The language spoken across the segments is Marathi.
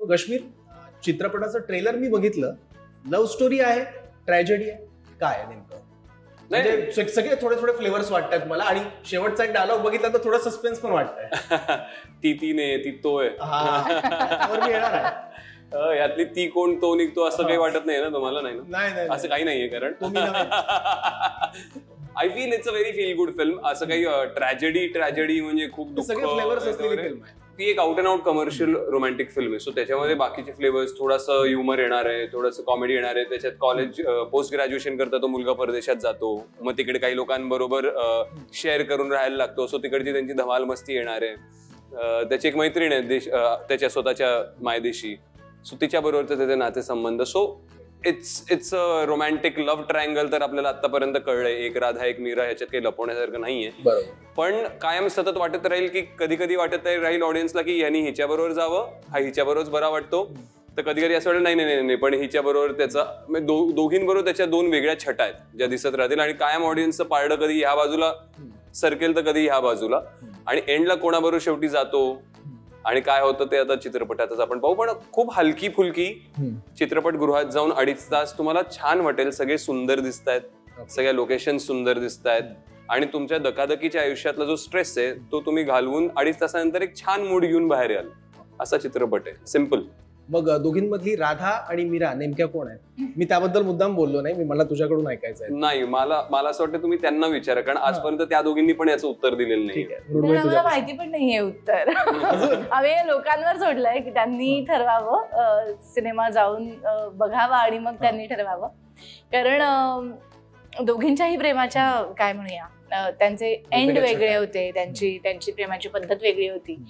कश्मीर, चित्रपटाचं ट्रेलर मी बघितलं, लव्ह स्टोरी आहे, ट्रॅजेडी आहे, काय आहे नेमकं? म्हणजे सगळे थोडे थोडे फ्लेवर्स वाटतात मला, आणि शेवटचा एक डायलॉग बघितला तर थोडा सस्पेन्स पण वाटतंय. ती नाही, ती तो आहे. मी येणार आहे. यातली ती कोण तो निघतो असं काही वाटत नाही ना तुम्हाला? नाही ना, नाही असं काही नाहीये. कारण I feel it's a very feel good film. असं काही ट्रॅजेडी म्हणजे खूप दुःख, फ्लेवर्स असलेली फिल्म आहे. ती एक out and out commercial romantic film आहे. सो त्याच्यामध्ये बाकीचे फ्लेवर्स, थोडासा ह्युमर येणार आहे, थोडंसं कॉमेडी येणार आहे. त्याच्यात कॉलेज पोस्ट ग्रॅज्युएशन करता तो मुलगा परदेशात जातो, मग तिकडे काही लोकांबरोबर शेअर करून राहायला लागतो. सो तिकडची त्यांची धमाल मस्ती येणार आहे. त्याची एक मैत्रीण आहे त्याच्या स्वतःच्या मायदेशी, सो तिच्या बरोबरचे त्याचे नातेसंबंध. So it's a romantic love triangle. तर आपल्याला आतापर्यंत कळलंय, एक राधा एक मीरा, ह्याच्यात काही लपवण्यासारखं नाहीये. पण कायम सतत वाटत राहील की कधी कधी वाटत राहील ऑडियन्सला की यांनी हिच्या बरोबर जावं, हा हिच्या बरोबर बरा वाटतो. तर कधी कधी असं वाटतं नाही, पण हिच्या बरोबर त्याचा, दोघींबरोबर त्याच्या दोन वेगळ्या छटा आहेत ज्या दिसत राहतील. आणि कायम ऑडियन्सचं पारडं कधी ह्या बाजूला सरकेल तर कधी ह्या बाजूला, आणि एंडला कोणाबरोबर शेवटी जातो आणि काय होतं ते आता चित्रपटातच आपण पाहू. पण खूप हलकी फुलकी चित्रपटगृहात जाऊन 2.5 तास तुम्हाला छान वाटेल. सगळे सुंदर दिसत आहेत, सगळ्या लोकेशन सुंदर दिसत आहेत, आणि तुमच्या दकादकीच्या आयुष्यातला जो स्ट्रेस आहे तो तुम्ही घालवून 2.5 तासानंतर एक छान मूड घेऊन बाहेर याल, असा चित्रपट आहे. सिम्पल. मग दोघींमधली राधा आणि मीरा नेमक्या कोण आहेत? मी त्याबद्दल मुद्दाम बोललो नाही, मला तुझ्याकडून ऐकायचं आहे. नाही, मला असं वाटतं तुम्ही त्यांना विचारा, कारण आजपर्यंत त्या दोघींनी पण याचं उत्तर दिलेलं नाही. मला माहिती पण नाहीये उत्तर. आम्ही लोकांवर सोडलंय की त्यांनी ठरवावं, सिनेमा जाऊन बघावा आणि मग त्यांनी ठरवावं. कारण दोघींच्याही प्रेमाच्या काय म्हणूया, त्यांचे एंड वेगळे होते, त्यांची प्रेमाची पद्धत वेगळी होती.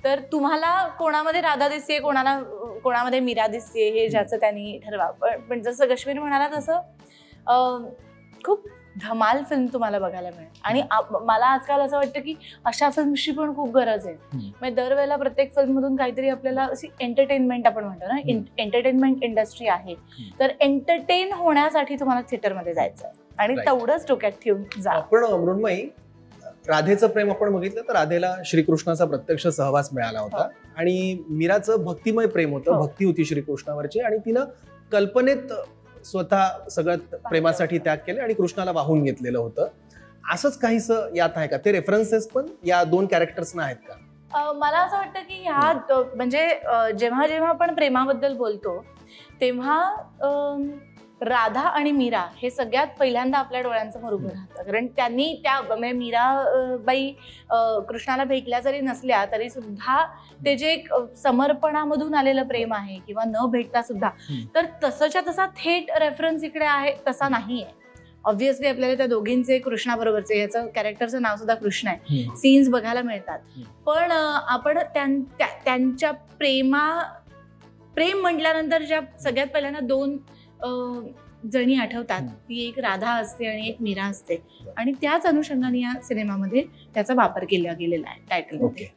तर तुम्हाला कोणामध्ये राधा दिसते, कोणामध्ये मीरा दिसते, हे ज्याचं त्यांनी ठरवावं. पण जसं कश्मीर म्हणाला तसं खूप धमाल फिल्म तुम्हाला बघायला मिळेल. आणि मला आजकाल असं वाटतं की अशा फिल्मची पण खूप गरज आहे. म्हणजे दरवेळेला प्रत्येक फिल्ममधून काहीतरी आपल्याला अशी एंटरटेनमेंट, आपण म्हणतो ना, एंटरटेनमेंट इंडस्ट्री आहे, तर एंटरटेन होण्यासाठी तुम्हाला थिएटरमध्ये जायचं आहे आणि तेवढंच डोक्यात ठेवून जा. पण मृण्मयी, राधेचं प्रेम आपण बघितलं तर राधेला श्रीकृष्णाचा प्रत्यक्ष सहवास मिळाला होता, आणि मीराचं भक्तिमय प्रेम होतं, भक्ती होती श्रीकृष्णावरची, आणि तिनं कल्पनेत स्वतः सगळं प्रेमासाठी त्याग केले आणि कृष्णाला वाहून घेतलेलं होतं. असंच काहीसं यात आहे का? ते रेफरन्सेस पण या दोन कॅरेक्टर्सना आहेत का? मला असं वाटतं की ह्यात म्हणजे जेव्हा जेव्हा आपण प्रेमाबद्दल बोलतो तेव्हा राधा आणि मीरा हे सगळ्यात पहिल्यांदा आपल्या डोळ्यांसमोर उभं राहतं. कारण त्यांनी म्हणजे मीराबाई कृष्णाला भेटल्या जरी नसल्या तरी सुद्धा ते जे एक समर्पणामधून आलेलं प्रेम आहे, किंवा न भेटता सुद्धा, तर तसंच्या तसा थेट रेफरन्स इकडे आहे तसा नाही आहे. ऑब्व्हियसली आपल्याला त्या दोघींचे, कृष्णाबरोबरचे, याचं कॅरेक्टरचं नाव सुद्धा कृष्ण आहे, सीन्स बघायला मिळतात. पण आपण त्यांच्या प्रेम म्हटल्यानंतर ज्या सगळ्यात पहिल्यांदा दोन जणी आठवतात, ती एक राधा असते आणि एक मीरा असते, आणि त्याच अनुषंगाने या सिनेमामध्ये त्याचा वापर केला गेलेला आहे टायटलमध्ये.